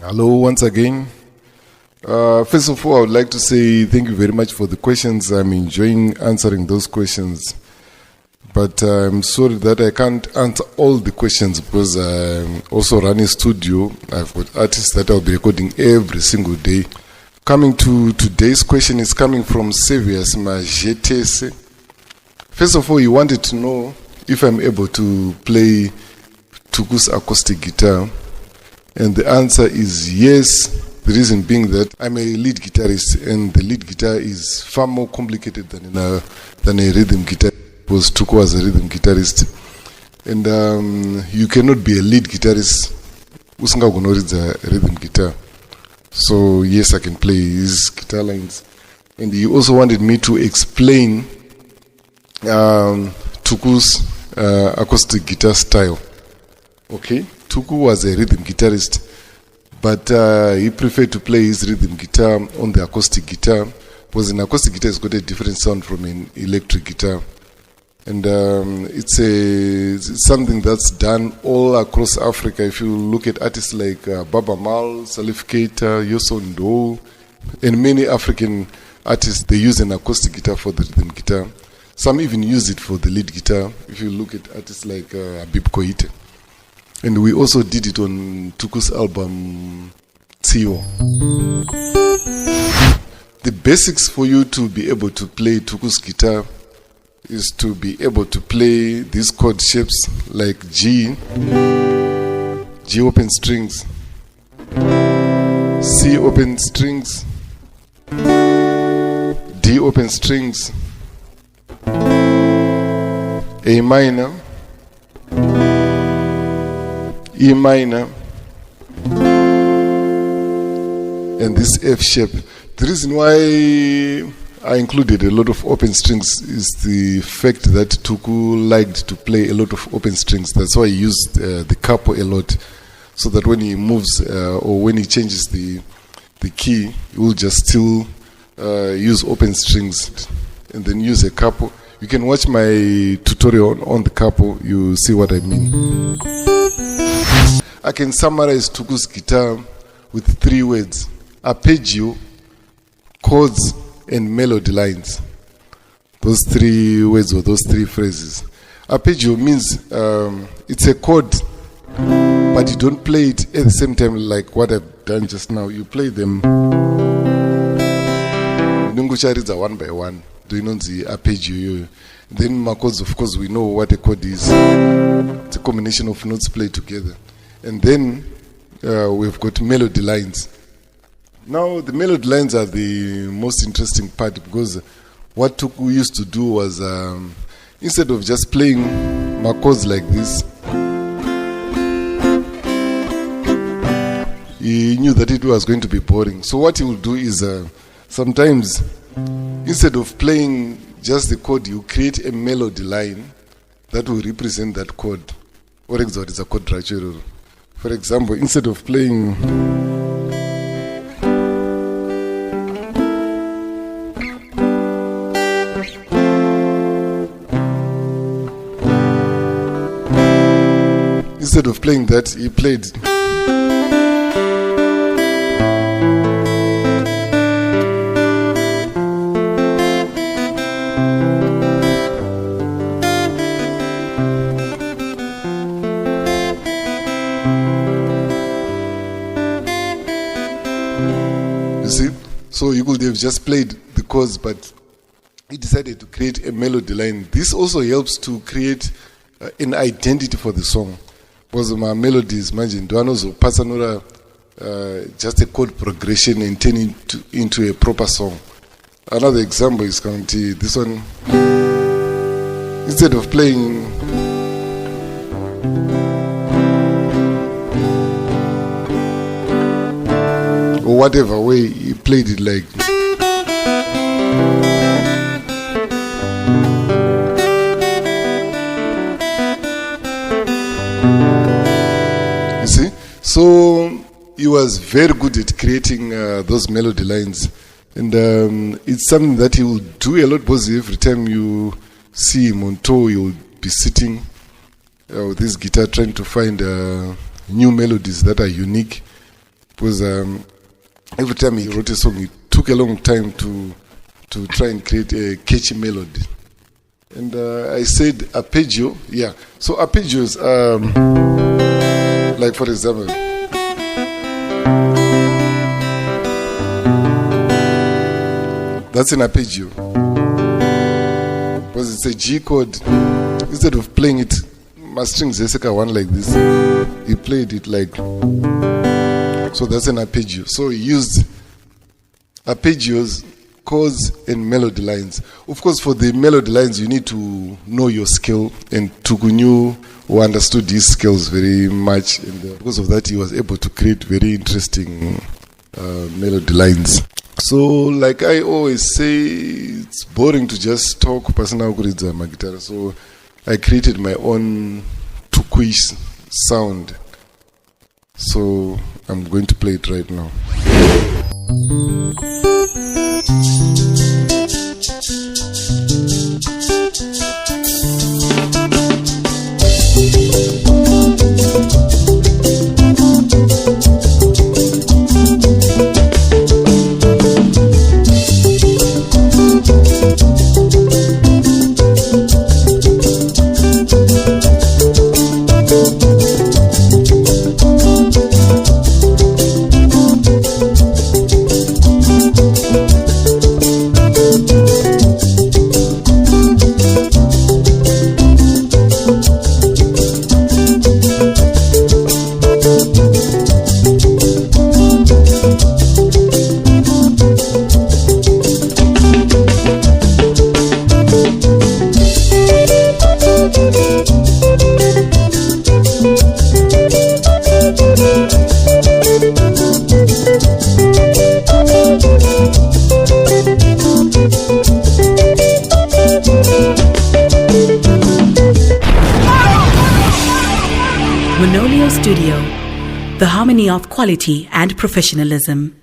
Hello once again. First of all, I would like to say thank you very much for the questions. I'm enjoying answering those questions. But I'm sorry that I can't answer all the questions because I also run a studio. I've got artists that I'll be recording every single day. Coming to today's question is coming from Servias Mazhetese. First of all, he wanted to know if I'm able to play Tuku's acoustic guitar. And the answer is yes. The reason being that I'm a lead guitarist, and the lead guitar is far more complicated than a rhythm guitar, because Tuku was a rhythm guitarist. And you cannot be a lead guitarist usingagonoridza a rhythm guitar. So yes, I can play his guitar lines. And he also wanted me to explain Tuku's acoustic guitar style. Okay? Tuku was a rhythm guitarist, but he preferred to play his rhythm guitar on the acoustic guitar, because an acoustic guitar has got a different sound from an electric guitar. And it's something that's done all across Africa. If you look at artists like Baba Mal, Salif Keita, Yosondo, and many African artists, they use an acoustic guitar for the rhythm guitar. Some even use it for the lead guitar. If you look at artists like Habib Koite. And we also did it on Tuku's album, Tio. The basics for you to be able to play Tuku's guitar is to be able to play these chord shapes like G open strings, C open strings, D open strings, A minor, E minor, and this F shape. The reason why I included a lot of open strings is the fact that Tuku liked to play a lot of open strings. That's why he used the capo a lot, so that when he moves or when he changes the key, he will just still use open strings and then use a capo. You can watch my tutorial on the capo, you see what I mean. I can summarize Tuku's guitar with 3 words: arpeggio, chords, and melody lines. Those 3 words or those 3 phrases. Arpeggio means it's a chord, but you don't play it at the same time like what I've done just now. You play them one by one. Do you know the arpeggio? Then my chords, of course, we know what a chord is. It's a combination of notes played together. And then we've got melody lines. Now, the melody lines are the most interesting part, because what Tuku used to do was, instead of just playing my chords like this, he knew that it was going to be boring. So what he would do is, sometimes, instead of playing just the chord, you create a melody line that will represent that chord. For example, it's a quadrature. For example, instead of playing that, he played So you could have just played the chords, but he decided to create a melody line. This also helps to create an identity for the song. Because my melodies, imagine, just a chord progression and turn it into a proper song. Another example is this one. Instead of playing or whatever way, he played it like. You see? So he was very good at creating those melody lines. And it's something that he will do a lot, because every time you see him on tour, he will be sitting with this guitar trying to find new melodies that are unique. because every time he wrote a song, it took a long time to try and create a catchy melody. And I said arpeggio, yeah. So arpeggios, like for example, that's an arpeggio. Because it's a G chord. Instead of playing it, my strings Jessica one like this, he played it like, so that's an arpeggio. So he used arpeggios, chords, and melody lines. Of course, for the melody lines, you need to know your skill, and Tuku knew or understood his skills very much, and because of that, he was able to create very interesting melody lines. So, like I always say, it's boring to just talk personal kuridza magitara. So, I created my own Tukuish sound. So, I'm going to play it right now. Studio, the harmony of quality and professionalism.